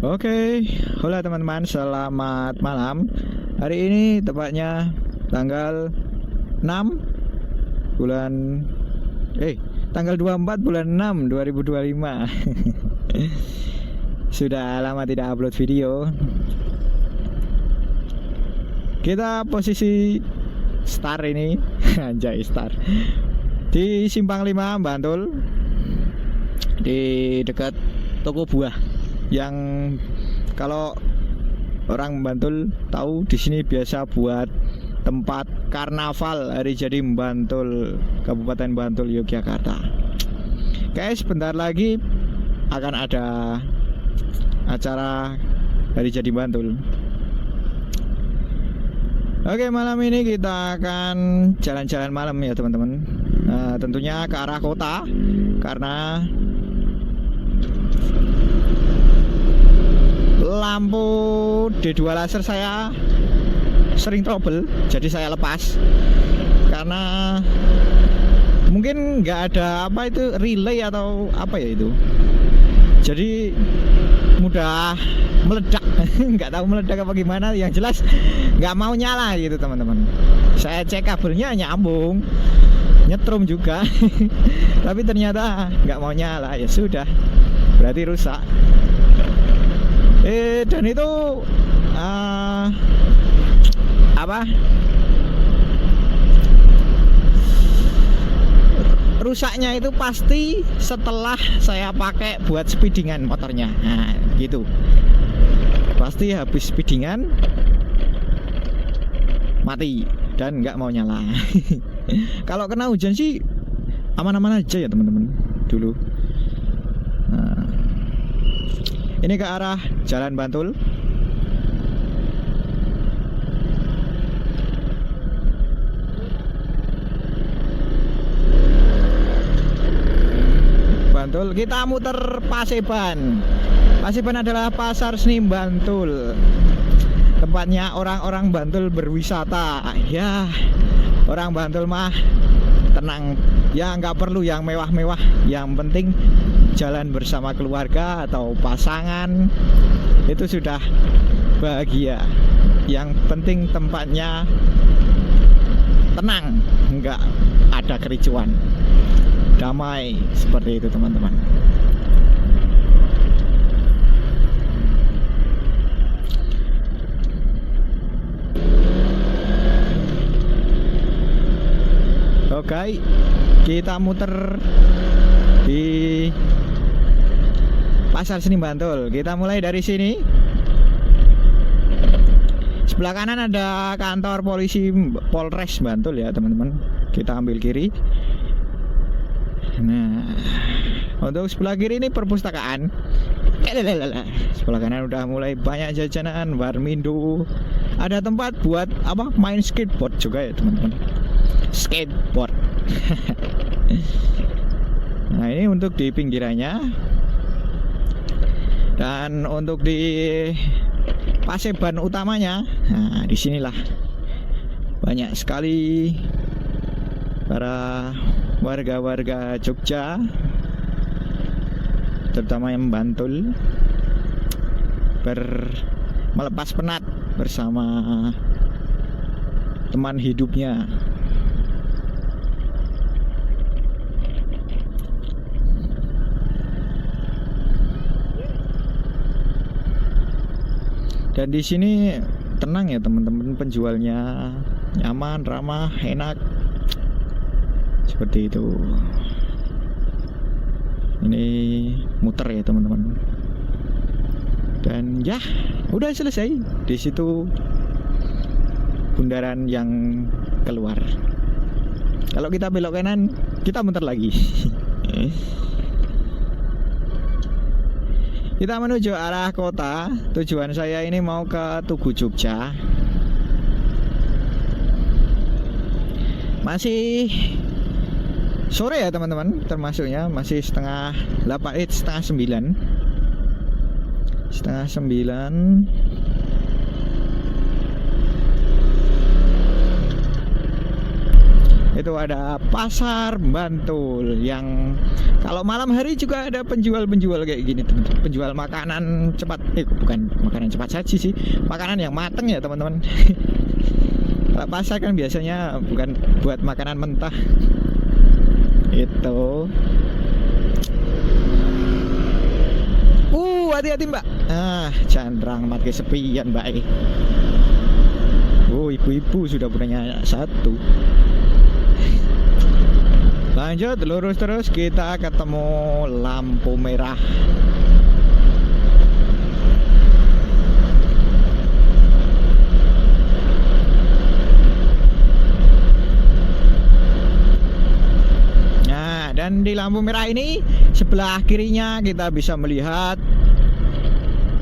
Oke, halo teman-teman, selamat malam. Hari ini tepatnya tanggal 6 bulan tanggal 24 bulan 6 2025. Sudah lama tidak upload video. Kita posisi start ini anjay start di Simpang 5 Bantul, di dekat toko buah yang kalau orang Bantul tahu di sini biasa buat tempat karnaval hari jadi Bantul, Kabupaten Bantul, Yogyakarta. Guys, sebentar lagi akan ada acara hari jadi Bantul. Oke, malam ini kita akan jalan-jalan malam ya teman-teman. Tentunya ke arah kota karena lampu D2 laser saya sering trouble, jadi saya lepas karena mungkin nggak ada apa itu relay atau apa ya itu, jadi mudah meledak. Nggak tahu meledak apa gimana, yang jelas nggak mau nyala gitu teman-teman. Saya cek kabelnya nyambung, nyetrum juga tapi ternyata nggak mau nyala. Ya sudah, berarti rusak. Dan itu rusaknya itu pasti setelah saya pakai buat speedingan motornya. Nah gitu, pasti habis speedingan mati dan nggak mau nyala. Kalau kena hujan sih aman-aman aja ya teman-teman dulu. Ini ke arah Jalan Bantul. Bantul, kita muter Paseban. Paseban adalah pasar seni Bantul, tempatnya orang-orang Bantul berwisata. Ya, orang Bantul mah tenang ya, nggak perlu yang mewah-mewah, yang penting jalan bersama keluarga atau pasangan itu sudah bahagia. Yang penting tempatnya tenang, nggak ada kericuan, damai, seperti itu teman-teman. Oke, kita muter di Pasar Seni Bantul. Kita mulai dari sini. Sebelah kanan ada kantor polisi Polres Bantul ya teman-teman. Kita ambil kiri. Nah, untuk sebelah kiri ini perpustakaan. Sebelah kanan udah mulai banyak jajanan, Warmindo. Ada tempat buat apa? Main skateboard juga ya teman-teman. Skateboard. Nah, ini untuk di pinggirannya. Dan untuk di Paseban utamanya, nah disinilah banyak sekali para warga-warga Jogja, terutama yang Bantul, melepas penat bersama teman hidupnya. Dan di sini tenang ya teman-teman, penjualnya nyaman, ramah, enak, seperti itu. Ini muter ya teman-teman. Dan ya, udah selesai. Di situ bundaran yang keluar. Kalau kita belok kanan, kita muter lagi. Kita menuju arah kota. Tujuan saya ini mau ke Tugu Jogja. Masih sore ya teman-teman, termasuknya masih setengah 9. Setengah 9. Itu ada pasar Bantul yang kalau malam hari juga ada penjual-penjual kayak gini teman-teman. Penjual makanan cepat, bukan makanan cepat saji sih, makanan yang mateng ya teman-teman. Kalau pasar kan biasanya bukan buat makanan mentah. Itu. Hati-hati mbak. Jangan mat kesepian mbak. Ibu-ibu sudah punya satu. Lanjut lurus terus, kita ketemu lampu merah. Nah, dan di lampu merah ini sebelah kirinya kita bisa melihat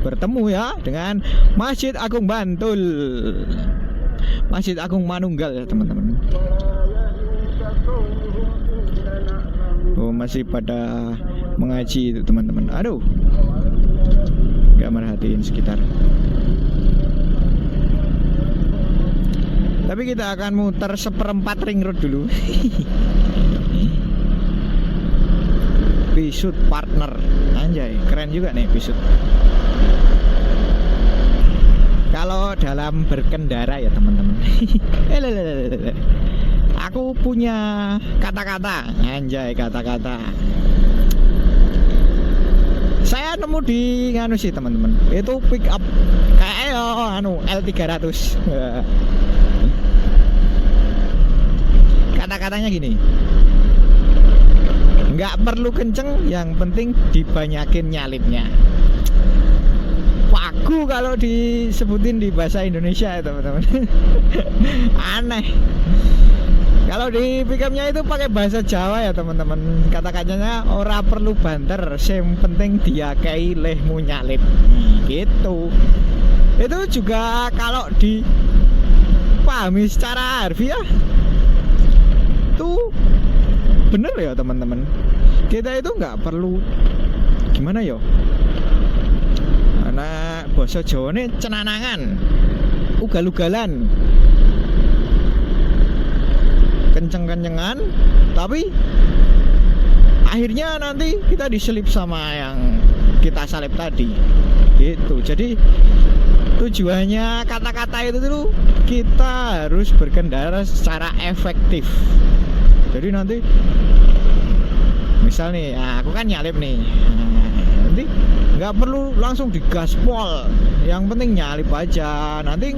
bertemu ya dengan Masjid Agung Bantul, Masjid Agung Manunggal ya teman-teman. Masih pada mengaji itu teman-teman. Aduh, gak merhatiin sekitar. Tapi kita akan muter seperempat ring road dulu. Pisut partner, anjay, keren juga nih Pisut. Kalau dalam berkendara ya teman-teman. Aku punya kata-kata, anjay kata-kata. Saya nemu di nganu sih teman-teman. Itu pick up kayak L300. Kata-katanya gini. Nggak perlu kenceng, yang penting dibanyakin nyalipnya. Wagu kalau disebutin di bahasa Indonesia ya teman-teman. Aneh. Kalau di pickupnya itu pakai bahasa Jawa ya teman-teman. Kata-katanya ora perlu banter, yang penting dia kei lehmu nyalip. Gitu. Itu juga kalau dipahami secara harfiah tuh bener ya teman-teman. Kita itu nggak perlu gimana yo. Karena bahasa Jawa ini cenanangan, ugal-ugalan, kenceng-kencengan, tapi akhirnya nanti kita diselip sama yang kita salip tadi. Gitu. Jadi tujuannya kata-kata itu tuh kita harus berkendara secara efektif. Jadi nanti misal nih, aku kan nyalip nih, nanti nggak perlu langsung digaspol, yang penting nyalip aja. Nanti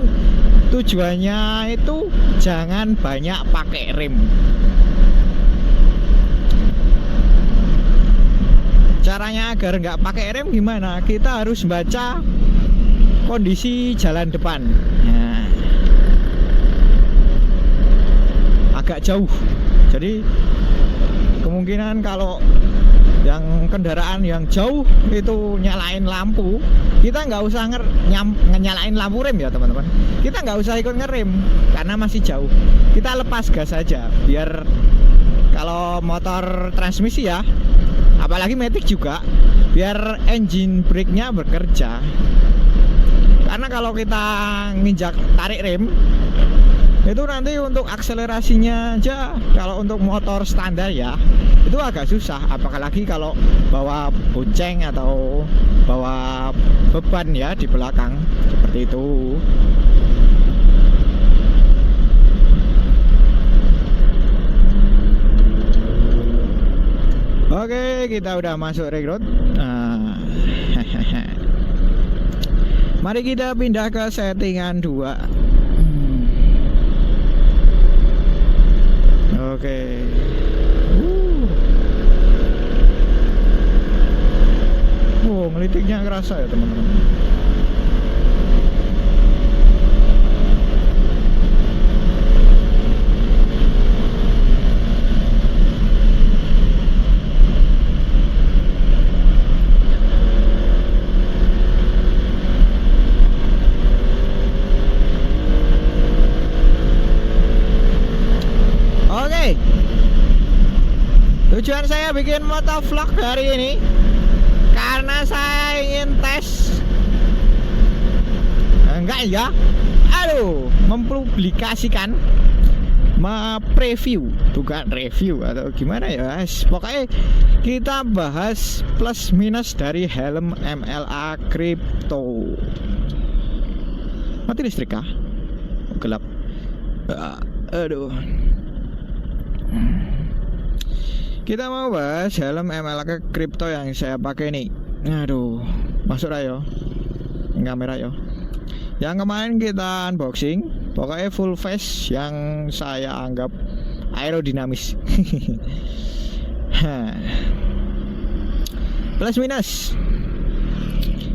tujuannya itu jangan banyak pakai rem. Caranya agar nggak pakai rem gimana? Kita harus baca kondisi jalan depan. Nah, agak jauh. Jadi kemungkinan kalau yang kendaraan yang jauh itu nyalain lampu, kita nggak usah nyalain lampu rem ya teman-teman. Kita nggak usah ikut ngerem karena masih jauh. Kita lepas gas saja biar kalau motor transmisi ya, apalagi Matic juga, biar engine brake-nya bekerja. Karena kalau kita nginjak tarik rem itu nanti untuk akselerasinya aja, kalau untuk motor standar ya itu agak susah, apalagi kalau bawa bonceng atau bawa beban ya di belakang seperti itu. Oke, kita udah masuk ring road. Mari kita pindah ke settingan 2. Oke. Ngelitiknya kerasa ya teman-teman. Oke. Tujuan saya bikin motovlog hari ini karena saya ingin tes, mempublikasikan preview, bukan review atau gimana ya, pokoknya kita bahas plus minus dari helm MLA Crypto. Mati listrik kah? Gelap. Aduh. Kita mau bahas helm MLA Crypto yang saya pakai nih. Aduh, masuk ayo kamera yo. Yang kemarin kita unboxing, pokoknya full face yang saya anggap aerodinamis. Plus minus,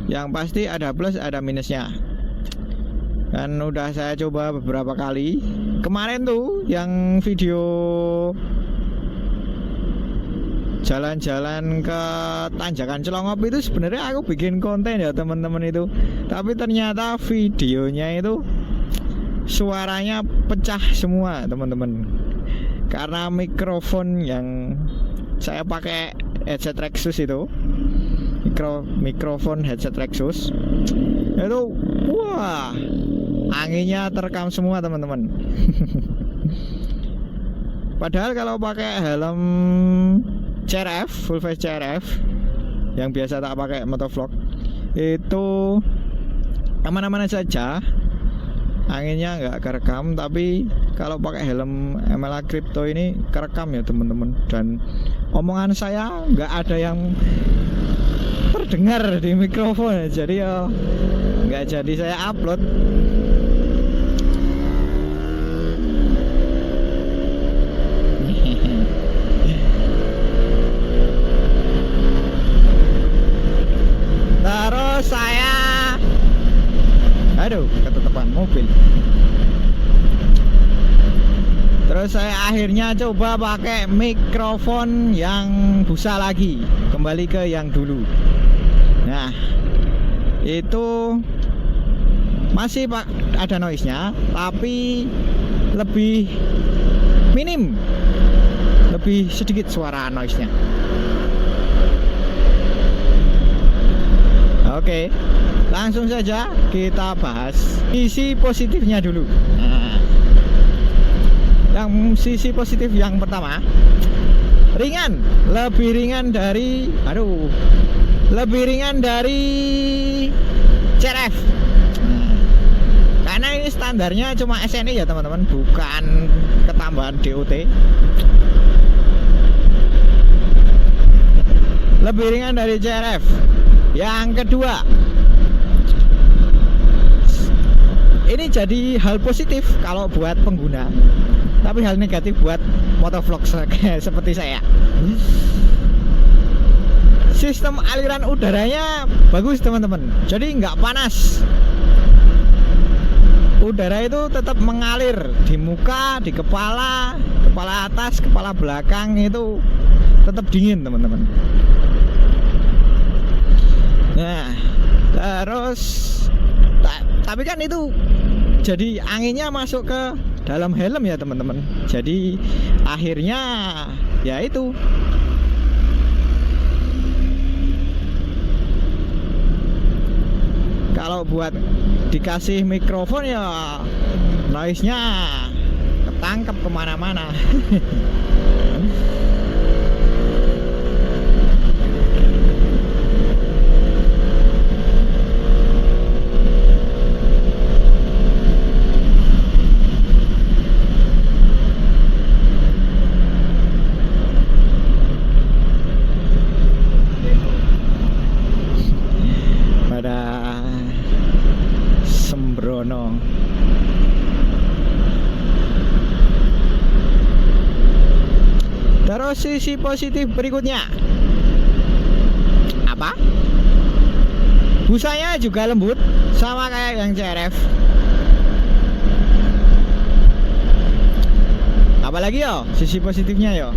yang pasti ada plus ada minusnya. Kan udah saya coba beberapa kali. Kemarin tuh yang video jalan-jalan ke tanjakan Celongop itu sebenarnya aku bikin konten ya teman-teman itu, tapi ternyata videonya itu suaranya pecah semua teman-teman, karena mikrofon yang saya pakai headset Rexus itu, mikrofon headset Rexus itu, wah, anginnya terekam semua teman-teman. Padahal kalau pakai helm CRF, full face CRF yang biasa tak pakai motovlog, itu aman-aman saja, anginnya nggak kerekam. Tapi kalau pakai helm MLA Crypto ini kerekam ya teman-teman, dan omongan saya nggak ada yang terdengar di mikrofon, jadi ya nggak jadi saya upload. Terus saya, aduh, ketutupan mobil. Terus saya akhirnya coba pakai mikrofon yang busa lagi, kembali ke yang dulu. Nah, itu masih ada noise-nya, tapi lebih minim, lebih sedikit suara noise-nya. Oke, langsung saja kita bahas sisi positifnya dulu. Nah, yang sisi positif yang pertama, ringan, lebih ringan dari, lebih ringan dari CRF. Karena ini standarnya cuma SNI ya teman-teman, bukan ketambahan DOT. Lebih ringan dari CRF. Yang kedua, ini jadi hal positif kalau buat pengguna, tapi hal negatif buat motovlog seperti saya. Sistem aliran udaranya bagus teman-teman, jadi nggak panas. Udara itu tetap mengalir di muka, di kepala, kepala atas, kepala belakang itu tetap dingin teman-teman. Nah, terus tapi kan itu jadi anginnya masuk ke dalam helm ya teman-teman. Jadi akhirnya ya itu, kalau buat dikasih mikrofon ya noise-nya ketangkep kemana-mana. Terus sisi positif berikutnya apa? Busanya juga lembut, sama kayak yang CRF. Apalagi yo sisi positifnya yo.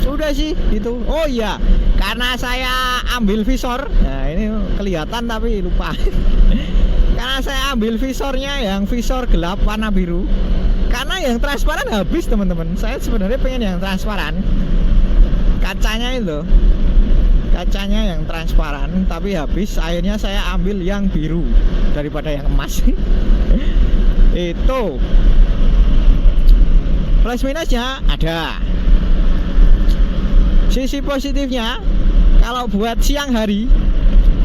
Udah sih itu. Oh iya, karena saya ambil visor. Nah ini kelihatan tapi lupa. Karena saya ambil visornya yang visor gelap warna biru. Karena yang transparan habis teman-teman. Saya sebenarnya pengen yang transparan, kacanya itu, kacanya yang transparan, tapi habis. Akhirnya saya ambil yang biru daripada yang emas. Itu plus minusnya ada. Sisi positifnya, kalau buat siang hari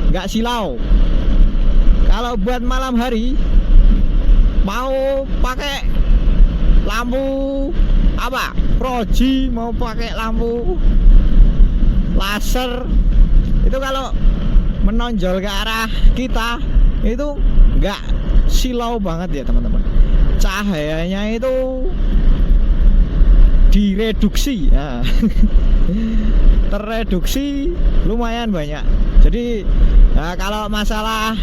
nggak silau. Kalau buat malam hari mau pakai lampu apa? Proji, mau pakai lampu laser, itu kalau menonjol ke arah kita itu nggak silau banget ya teman-teman. Cahayanya itu direduksi ya. Terreduksi lumayan banyak. Jadi nah, kalau masalah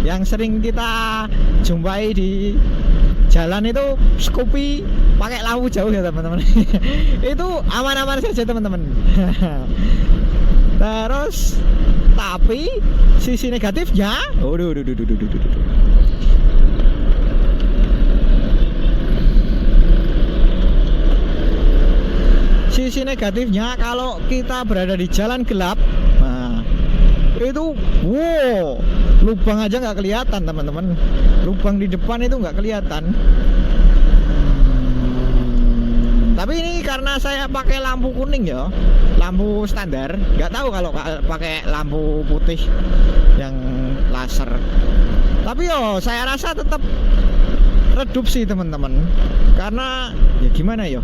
yang sering kita jumpai di jalan itu Scoopy pakai lampu jauh ya teman-teman. Itu aman-aman saja teman-teman. Terus tapi sisi negatifnya, sisi negatifnya kalau kita berada di jalan gelap, nah itu wow, lubang aja nggak kelihatan teman-teman. Lubang di depan itu nggak kelihatan. Tapi ini karena saya pakai lampu kuning ya, lampu standar. Nggak tahu kalau pakai lampu putih yang laser. Tapi yo saya rasa tetap redup sih teman-teman. Karena ya gimana yo,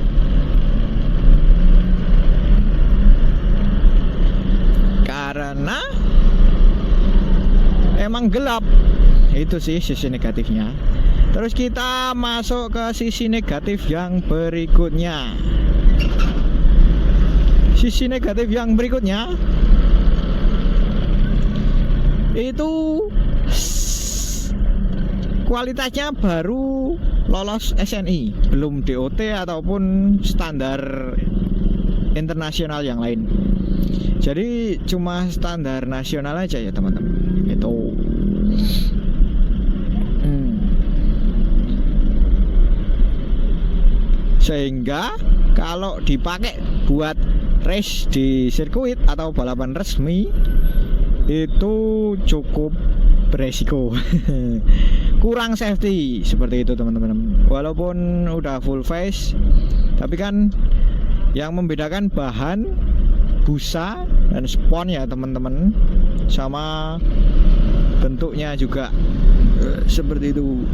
karena emang gelap. Itu sih sisi negatifnya. Terus kita masuk ke sisi negatif yang berikutnya. Sisi negatif yang berikutnya itu kualitasnya baru lolos SNI, belum DOT ataupun standar internasional yang lain. Jadi cuma standar nasional aja ya teman-teman. Itu sehingga kalau dipakai buat race di sirkuit atau balapan resmi itu cukup beresiko. Kurang safety seperti itu teman-teman. Walaupun udah full face, tapi kan yang membedakan bahan, busa dan spon ya teman-teman, sama bentuknya juga seperti itu.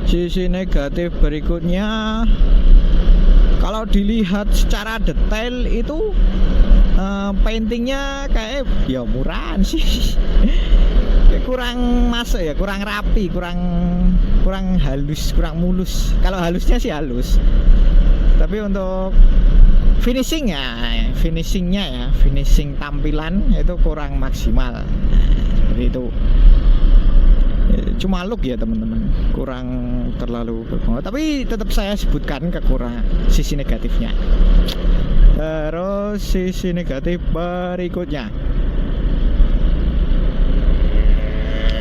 Sisi negatif berikutnya, kalau dilihat secara detail itu paintingnya kayak ya murahan sih. Kurang masuk ya, kurang rapi, kurang halus, kurang mulus. Kalau halusnya sih halus, tapi untuk finishing tampilan itu kurang maksimal. Seperti itu. Cuma look ya teman-teman, kurang terlalu berpengaruh. Tapi tetap saya sebutkan kekurangan sisi negatifnya. Terus sisi negatif berikutnya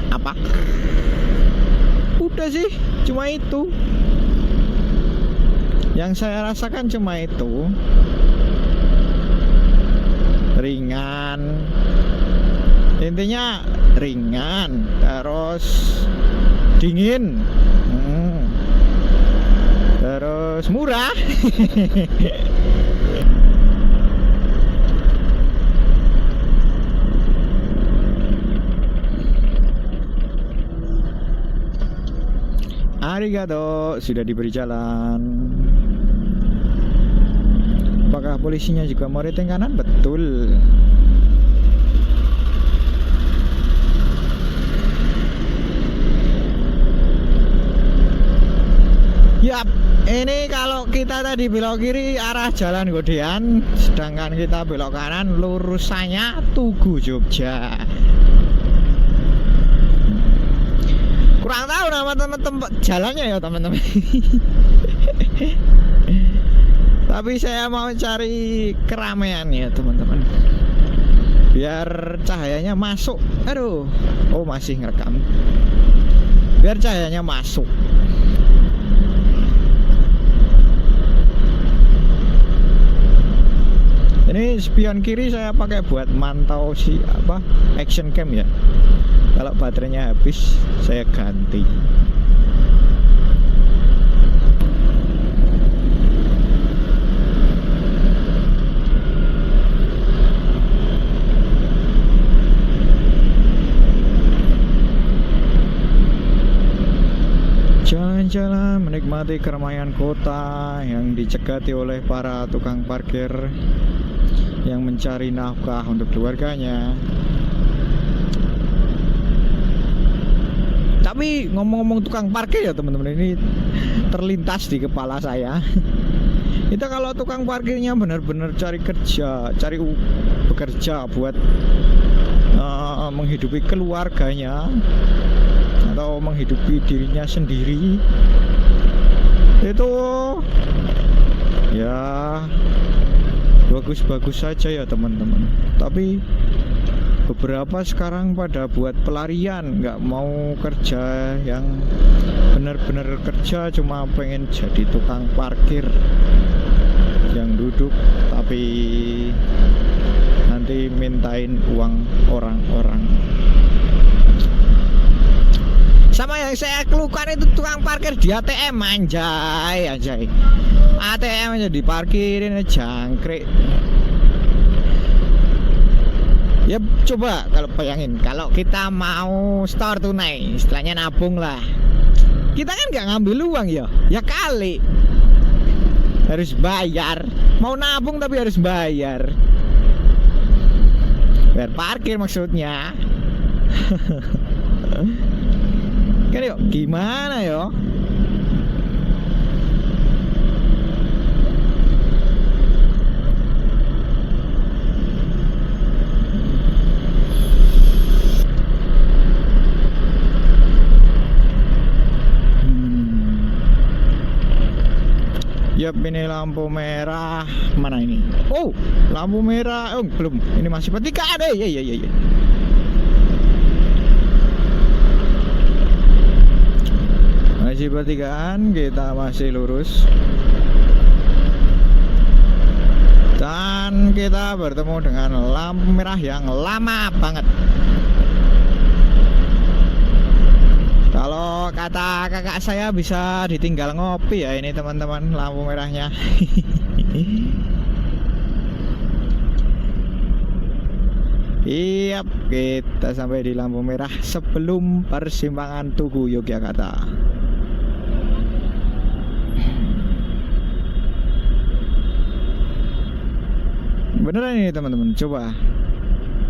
apa? Udah sih, cuma itu yang saya rasakan, cuma itu. Ringan, intinya ringan, terus dingin, terus murah. Arigato, sudah diberi jalan. Apakah polisinya juga mau reteng kanan? Betul. Yap, ini kalau kita tadi belok kiri arah Jalan Godean, sedangkan kita belok kanan lurusannya Tugu Jogja. Kurang tahu nama tempat jalannya ya teman-teman. Tapi saya mau cari keramaian ya teman-teman, biar cahayanya masuk. Aduh, oh masih ngerekam. Biar cahayanya masuk. Ini Ini spion kiri saya pakai buat mantau si apa action cam ya. Kalau baterainya habis saya ganti. Jalan-jalan menikmati keramaian kota yang dicegati oleh para tukang parkir yang mencari nafkah untuk keluarganya. Tapi ngomong-ngomong tukang parkir ya teman-teman, ini terlintas di kepala saya. Itu kalau tukang parkirnya benar-benar cari kerja, bekerja buat menghidupi keluarganya atau menghidupi dirinya sendiri, itu ya bagus-bagus saja ya teman-teman. Tapi beberapa sekarang pada buat pelarian, nggak mau kerja yang benar-benar kerja, cuma pengen jadi tukang parkir yang duduk tapi nanti mintain uang orang-orang. Sama yang saya keluhkan itu tukang parkir di ATM, anjay. ATM aja diparkirin, jangkrik. Ya coba kalau bayangin, kalau kita mau store tunai, istilahnya nabung lah. Kita kan nggak ngambil uang ya kali. Harus bayar. Mau nabung tapi harus bayar. Bayar parkir maksudnya. Kan yuk, gimana yo? Yap, ini lampu merah. Mana ini? Oh, lampu merah. Oh, belum. Ini masih pertigaan deh. Ya. Masih pertigaan, kita masih lurus. Dan kita bertemu dengan lampu merah yang lama banget. Kalau kata kakak saya bisa ditinggal ngopi ya ini teman-teman, lampu merahnya. Iya, kita sampai di lampu merah sebelum persimpangan Tugu Yogyakarta. Beneran ini teman-teman, coba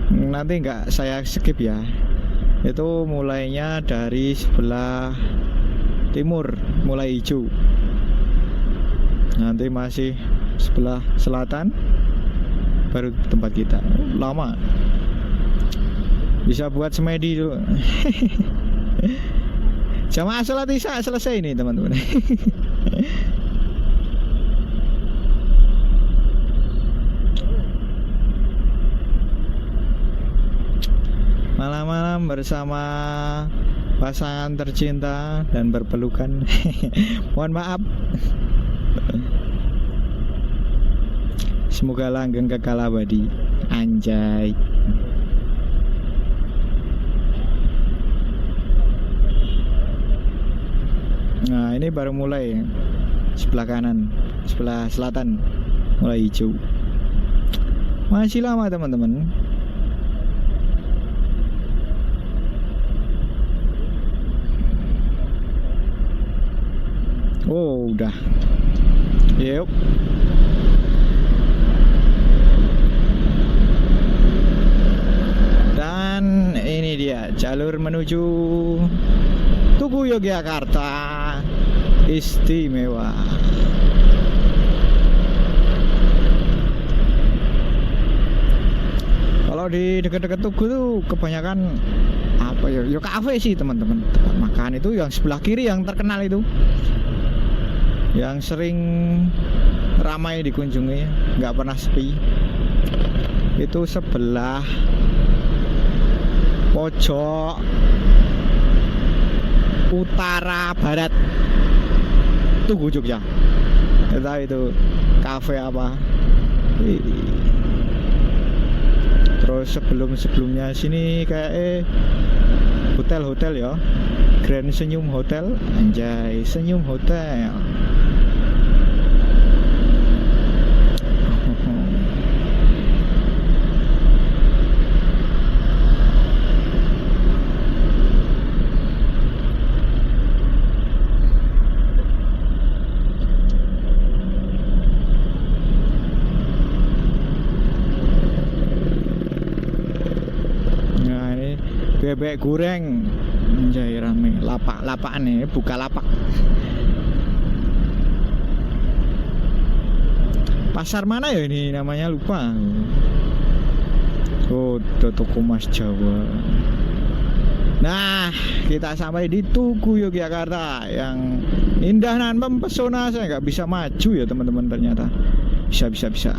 nanti nggak saya skip ya. Itu mulainya dari sebelah timur, mulai hijau. Nanti masih sebelah selatan, baru tempat kita. Lama. Bisa buat semedi tuh. Jamaah sholat isya selesai ini teman-teman. Malam-malam bersama pasangan tercinta dan berpelukan. Mohon maaf. Semoga langgeng kekal abadi. Anjay. Nah, ini baru mulai. Sebelah kanan, sebelah selatan mulai hijau. Masih lama teman-teman. Oh, udah. Yuk. Dan ini dia jalur menuju Tugu Yogyakarta. Istimewa. Kalau di dekat-dekat Tugu tuh kebanyakan apa ya? Yo kafe sih teman-teman. Tempat makan itu yang sebelah kiri yang terkenal itu. Yang sering ramai dikunjungi, nggak pernah sepi. Itu sebelah pojok utara barat Tugu Jogja. Kita itu kafe apa? Terus sebelumnya sini kayak hotel-hotel ya. Grand Senyum Hotel, anjay, Senyum Hotel. Nah, ini bebek goreng. Anjay rame, lapak-lapakan nih, buka lapak. Pasar mana ya ini namanya, lupa. Oh, toko Mas Jawa. Nah, kita sampai di Tugu Yogyakarta yang indah dan mempesona. Saya nggak bisa maju ya teman-teman, ternyata bisa.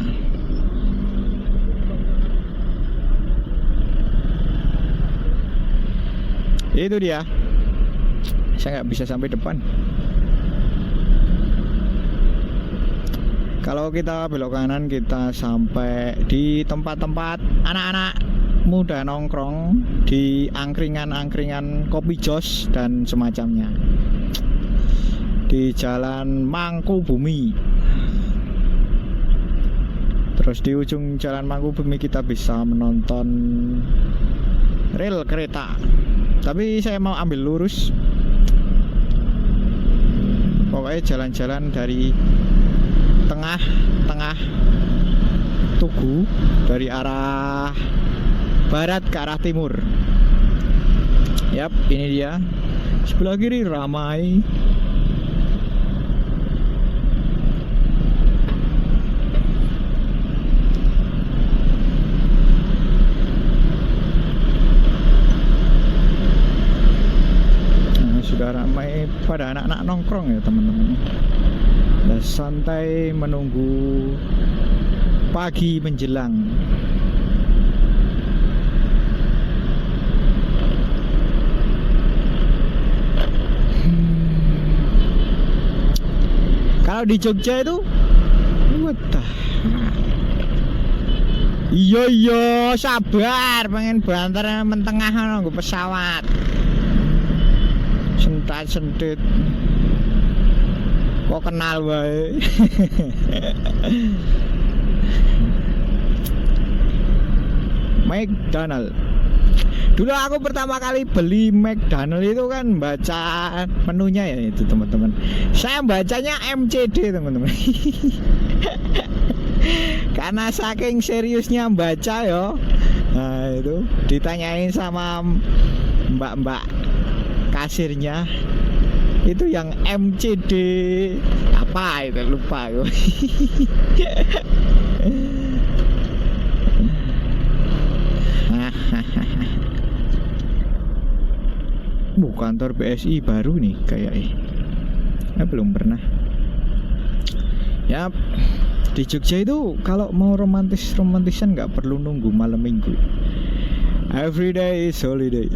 Itu dia, saya nggak bisa sampai depan. Kalau kita belok kanan, kita sampai di tempat-tempat anak-anak muda nongkrong di angkringan-angkringan kopi jos dan semacamnya di Jalan Mangkubumi. Terus di ujung Jalan Mangkubumi kita bisa menonton rel kereta. Tapi saya mau ambil lurus. Pokoknya jalan-jalan dari tengah Tugu, dari arah barat ke arah timur. Yap, ini dia. Sebelah kiri ramai. Sudah ramai pada anak-anak nongkrong ya teman-teman. Dan santai menunggu pagi menjelang. Kalau di Jogja itu iya sabar, pengen banter mentengah nunggu pesawat. Sentat-sentit kok kenal wae. McDonald. Dulu aku pertama kali beli McDonald itu kan baca menunya ya itu teman-teman. Saya bacanya MCD teman-teman. Karena saking seriusnya baca ya. Nah itu ditanyain sama mbak-mbak kasirnya, itu yang MCD apa itu, lupa aku. Kantor BSI baru nih kayaknya. Belum pernah. Yap, di Jogja itu kalau mau romantisan nggak perlu nunggu malam minggu. Every day is holiday.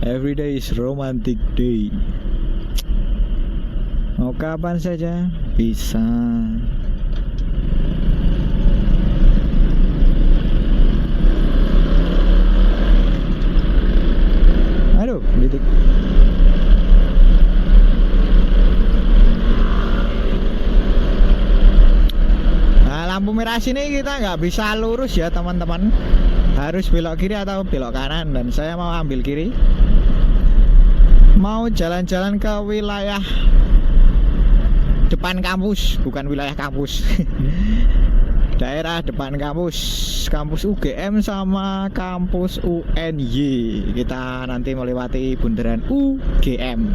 Every day is romantic day. Mau kapan saja bisa. Aduh, gitu. Nah, lampu merah sini kita nggak bisa lurus ya teman-teman. Harus belok kiri atau belok kanan, dan saya mau ambil kiri. Mau jalan-jalan ke wilayah depan kampus, bukan wilayah kampus. Daerah depan kampus, kampus UGM sama kampus UNY. Kita nanti melewati bundaran UGM.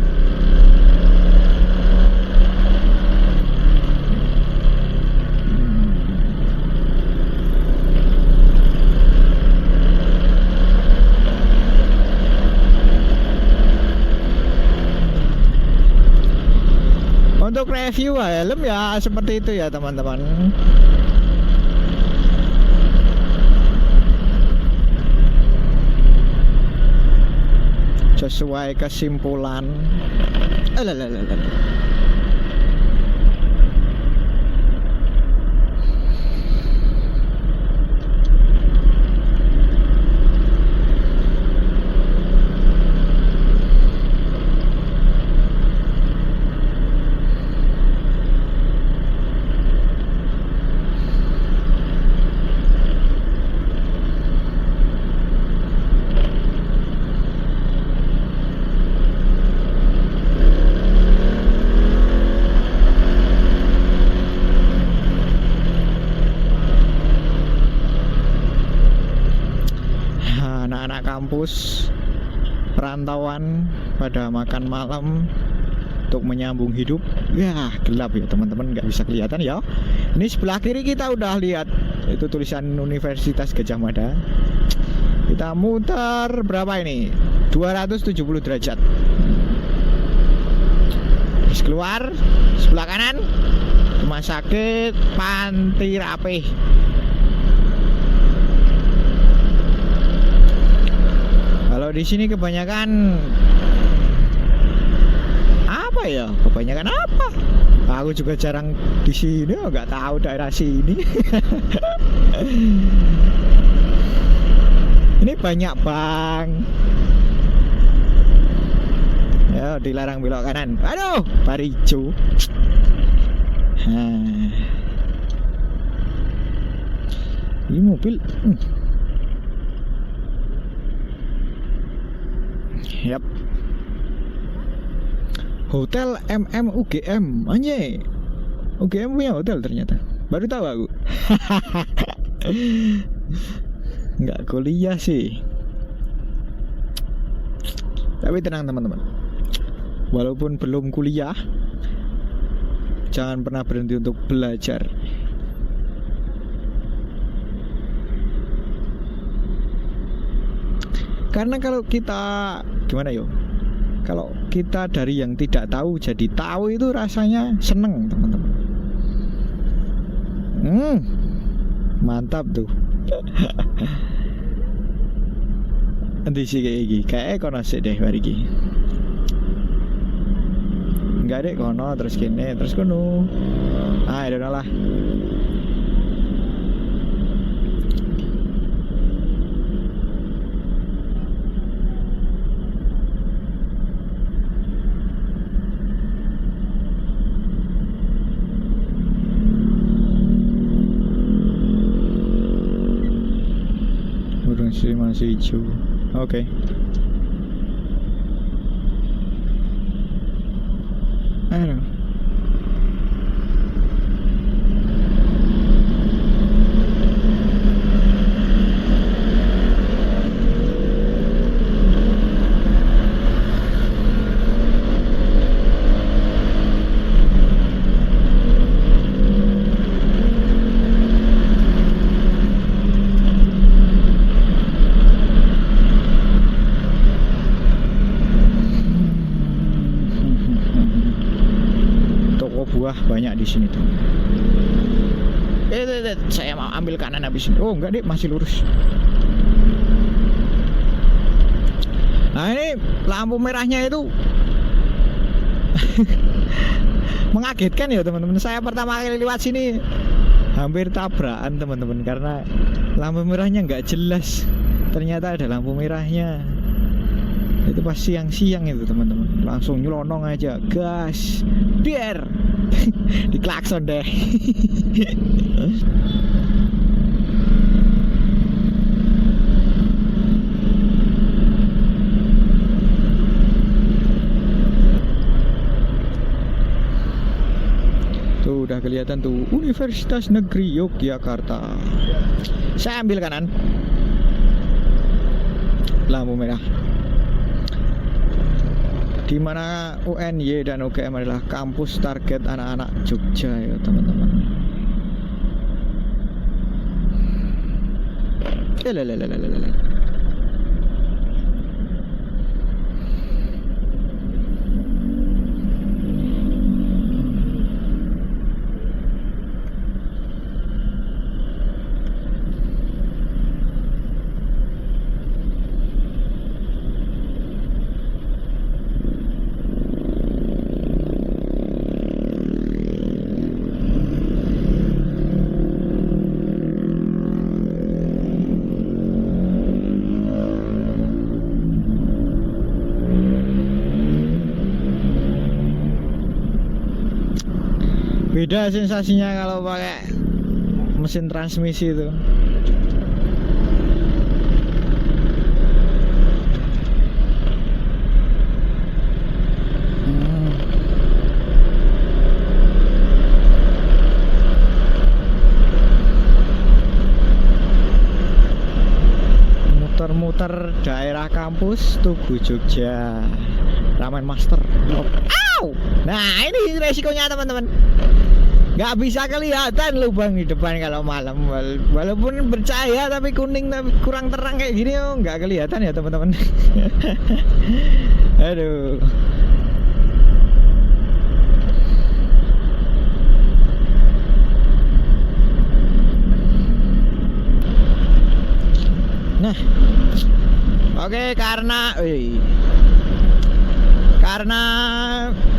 Untuk review helm ya seperti itu ya teman-teman. Sesuai kesimpulan. kampus perantauan pada makan malam untuk menyambung hidup. Ya gelap ya teman-teman, nggak bisa kelihatan ya. Ini sebelah kiri kita udah lihat itu tulisan Universitas Gadjah Mada. Kita muter berapa ini? 270 derajat. Terus keluar sebelah kanan rumah sakit Panti Rapih. Kalau di sini kebanyakan apa ya? Kebanyakan apa? Aku juga jarang di sini, nggak tahu daerah sini. Ini banyak bang. Ya, dilarang belok kanan. Aduh, Parijo. Ini mobil. Yap. Hotel UGM. Anjay. UGM punya hotel ternyata. Baru tahu aku. Nggak kuliah sih. Tapi tenang teman-teman. Walaupun belum kuliah, jangan pernah berhenti untuk belajar. Karena kalau kita gimana yo? Kalau kita dari yang tidak tahu jadi tahu itu rasanya seneng teman-teman. Mantap tuh. Nanti sih kayak gini, kayak kono sih deh hari ini. Enggak deh kono terus gini terus kono. Ah udah lah. Masih hijau. Oke. Aduh. Banyak di sini tuh. Saya mau ambil kanan habis ini. Oh enggak deh, masih lurus. Nah ini lampu merahnya itu mengagetkan ya teman-teman. Saya pertama kali lewat sini hampir tabrakan teman-teman karena lampu merahnya nggak jelas. Ternyata ada lampu merahnya. Itu pas siang-siang itu teman-teman. Langsung nyelonong aja, gas, biar diklakson deh. Tuh udah kelihatan tuh Universitas Negeri Yogyakarta. Saya ambil kanan. Lampu merah. Di mana UNY dan UGM adalah kampus target anak-anak Jogja ya teman-teman. Beda sensasinya kalau pakai mesin transmisi itu. Muter-muter daerah kampus Tugu Jogja. Ramen Master. Au! Nah, ini resikonya teman-teman. Nggak bisa kelihatan lubang di depan kalau malam. Walaupun bercahaya tapi kuning tapi kurang terang kayak gini, oh, nggak kelihatan ya teman-teman. Aduh. Nah, oke, karena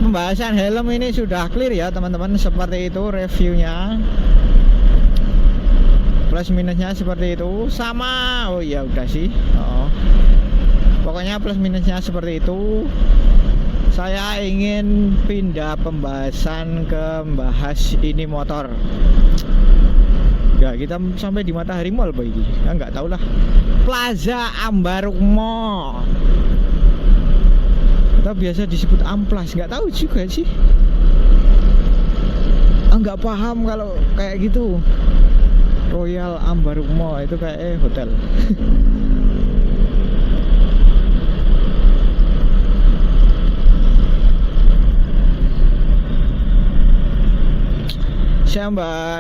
pembahasan helm ini sudah clear ya teman-teman, seperti itu reviewnya, plus minusnya seperti itu sama. Oh iya udah sih, pokoknya plus minusnya seperti itu. Saya ingin pindah pembahasan ke bahas ini motor. Ya kita sampai di Matahari Mall Pak ini. Ya nggak tahu lah. Plaza Ambarukmo. Atau biasa disebut Amplas, nggak tahu juga sih. Nggak paham kalau kayak gitu. Royal Ambarukmo itu kayak hotel.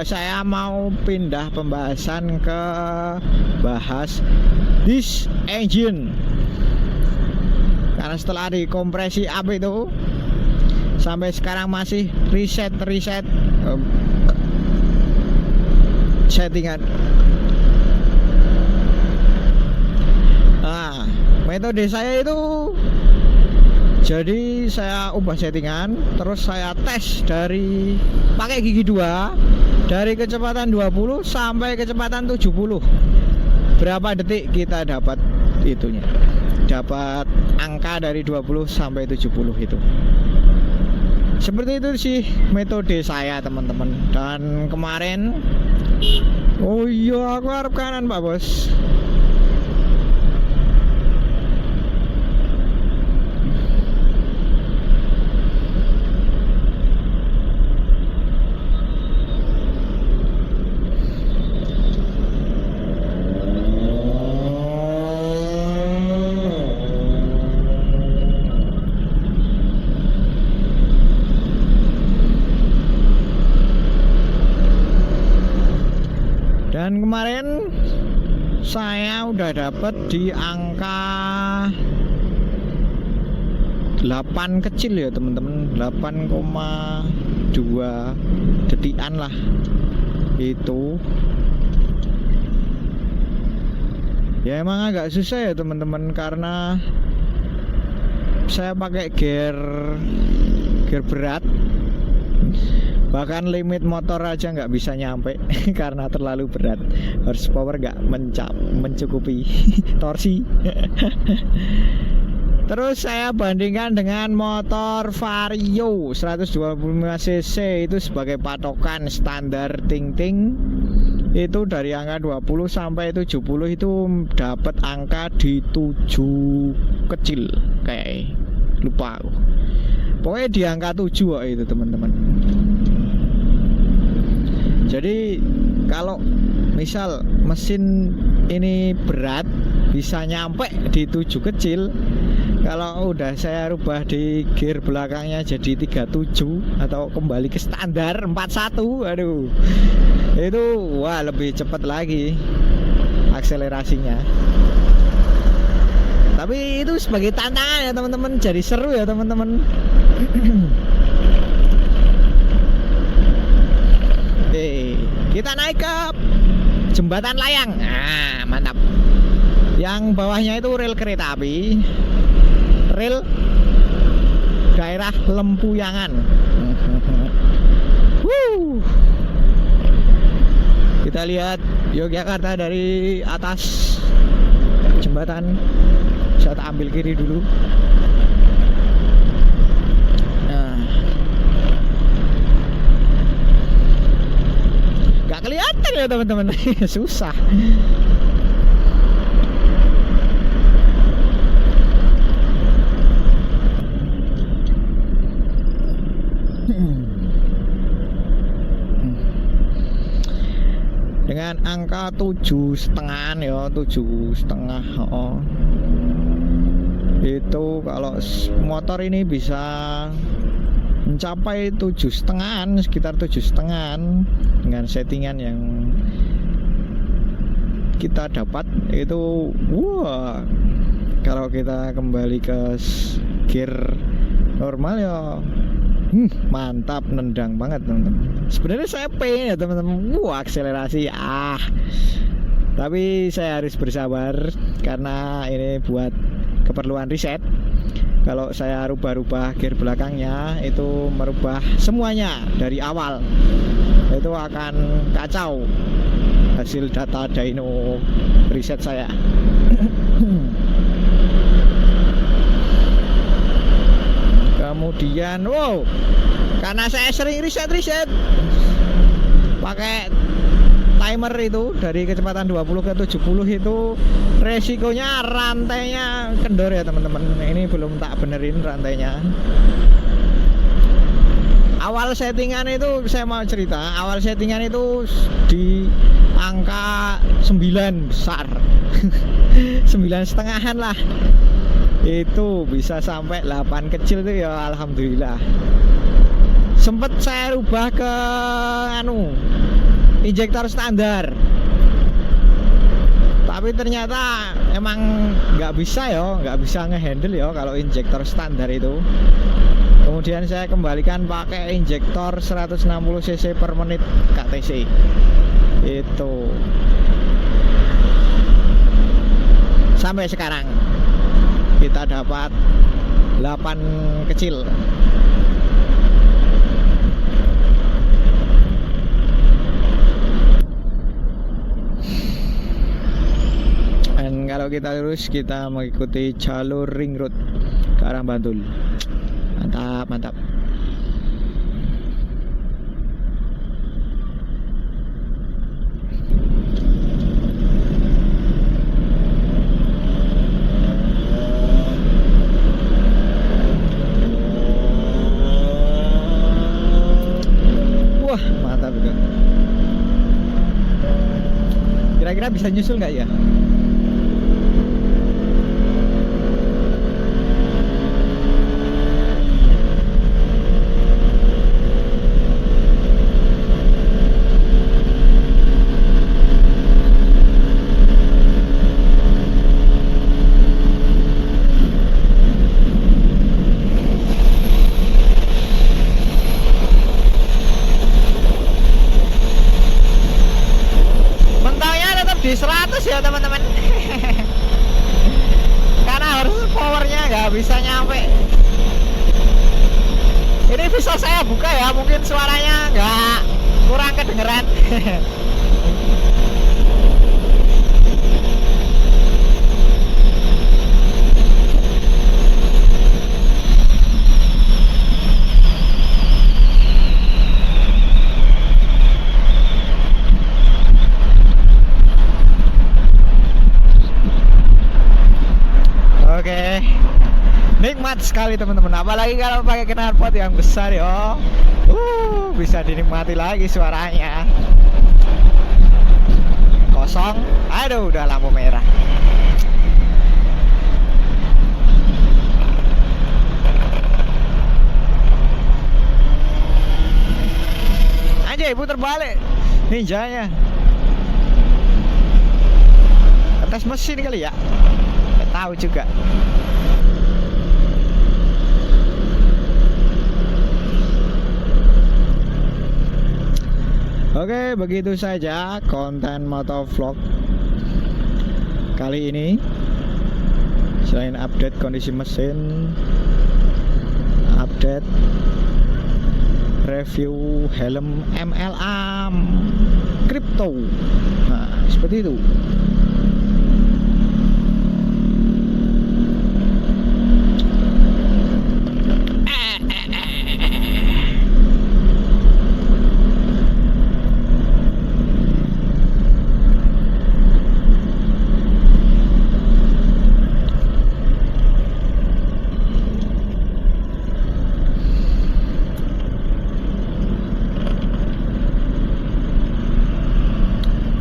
Saya mau pindah pembahasan ke bahas this engine, karena setelah dikompresi up itu sampai sekarang masih reset settingan. Nah, metode saya itu, jadi saya ubah settingan, terus saya tes dari pakai gigi 2 dari kecepatan 20 sampai kecepatan 70. Berapa detik kita dapat itunya? Dapat angka dari 20 sampai 70 itu. Seperti itu sih metode saya teman-teman. Dan kemarin, oh iya aku harap kanan Pak Bos. Dan kemarin saya udah dapat di angka 8 kecil ya teman-teman, 8,2 detikan lah itu. Ya emang agak susah ya teman-teman, karena saya pakai gear berat. Bahkan limit motor aja nggak bisa nyampe karena terlalu berat. Horsepower nggak mencukupi torsi. Terus saya bandingkan dengan motor Vario 125cc itu sebagai patokan standar ting-ting. Itu dari angka 20 sampai 70 itu dapat angka di 7 kecil kayak lupa aku. Pokoknya di angka 7 kok itu teman-teman. Jadi kalau misal mesin ini berat bisa nyampe di 7 kecil. Kalau udah saya rubah di gear belakangnya jadi 37 atau kembali ke standar 41, aduh, itu wah lebih cepat lagi akselerasinya. Tapi itu sebagai tantangan ya teman-teman, jadi seru ya teman-teman. Kita naik ke jembatan layang. Nah, mantap. Yang bawahnya itu rel kereta api, rel daerah Lempuyangan. Kita lihat Yogyakarta dari atas jembatan. Saya ambil kiri dulu. Kelihatan ya teman-teman. Susah. Dengan angka 7,5 ya, 7,5. Itu kalau motor ini bisa mencapai 7,5, sekitar 7,5 dengan settingan yang kita dapat itu. Wah, kalau kita kembali ke gear normal ya mantap, nendang banget teman-teman. Sebenarnya saya pengen ya teman-teman, akselerasi tapi saya harus bersabar karena ini buat keperluan riset. Kalau saya rubah-rubah gear belakangnya, itu merubah semuanya dari awal, itu akan kacau hasil data dyno riset saya. Kemudian karena saya sering riset pakai timer itu dari kecepatan 20 ke 70, itu resikonya rantainya kendor ya teman-teman. Ini belum tak benerin rantainya. Awal settingan itu saya mau cerita, awal settingan itu di angka 9 besar 9,5 lah, itu bisa sampai 8 kecil tuh ya alhamdulillah. Sempet saya rubah ke injektor standar, tapi ternyata emang nggak bisa ngehandle ya kalau injektor standar itu. Kemudian saya kembalikan pakai injektor 160 cc per menit KTC. Itu sampai sekarang kita dapat 8 kecil. Dan kalau kita lurus, kita mengikuti jalur ring road ke arah Bantul. Mantap. Wah, mantap itu. Kira-kira bisa nyusul nggak ya? Di 100 ya teman-teman. Karena harus powernya nggak bisa nyampe. Ini bisa saya buka ya, mungkin suaranya nggak, kurang kedengeran. Oke, nikmat sekali teman-teman. Apalagi kalau pakai knalpot yang besar ya, bisa dinikmati lagi suaranya. Kosong, aduh udah lampu merah. Anjay, puter balik ninjanya. Tes mesin kali ya, nggak tahu juga. Oke, begitu saja konten motovlog kali ini. Selain update kondisi mesin, update review helm MLA Crypto. Nah, seperti itu.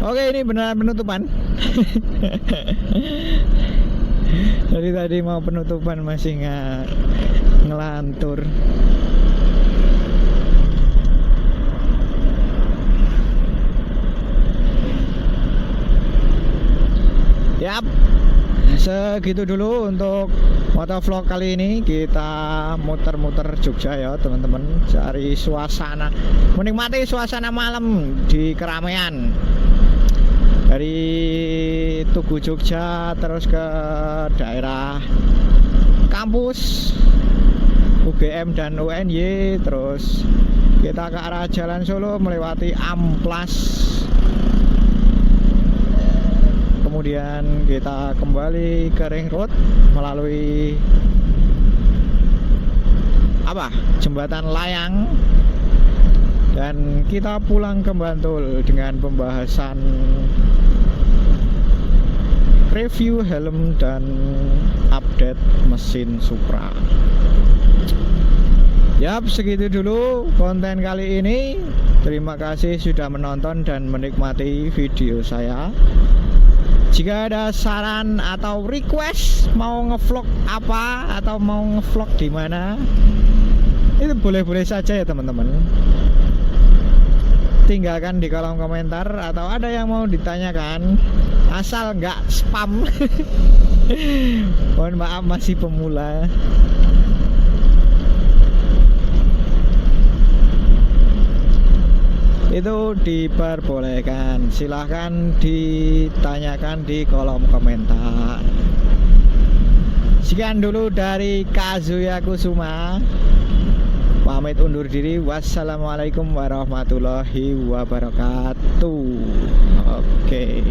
Oke, ini benar penutupan. Jadi tadi mau penutupan masih ngelantur. Yap, segitu dulu untuk motovlog kali ini. Kita muter-muter Jogja ya teman-teman, cari suasana, menikmati suasana malam di keramaian dari Tugu Jogja terus ke daerah kampus UGM dan UNY, terus kita ke arah Jalan Solo melewati Amplas, kemudian kita kembali ke Ring Road melalui Jembatan Layang, dan kita pulang ke Bantul dengan pembahasan review helm dan update mesin Supra. Yap, segitu dulu konten kali ini. Terima kasih sudah menonton dan menikmati video saya. Jika ada saran atau request mau ngevlog apa atau mau ngevlog di mana, itu boleh-boleh saja ya teman-teman. Tinggalkan di kolom komentar atau ada yang mau ditanyakan, asal nggak spam. Mohon maaf, masih pemula. Itu diperbolehkan, silahkan ditanyakan di kolom komentar. Sekian dulu dari Kazuya Kusuma, pamit undur diri. Wassalamualaikum warahmatullahi wabarakatuh. Oke.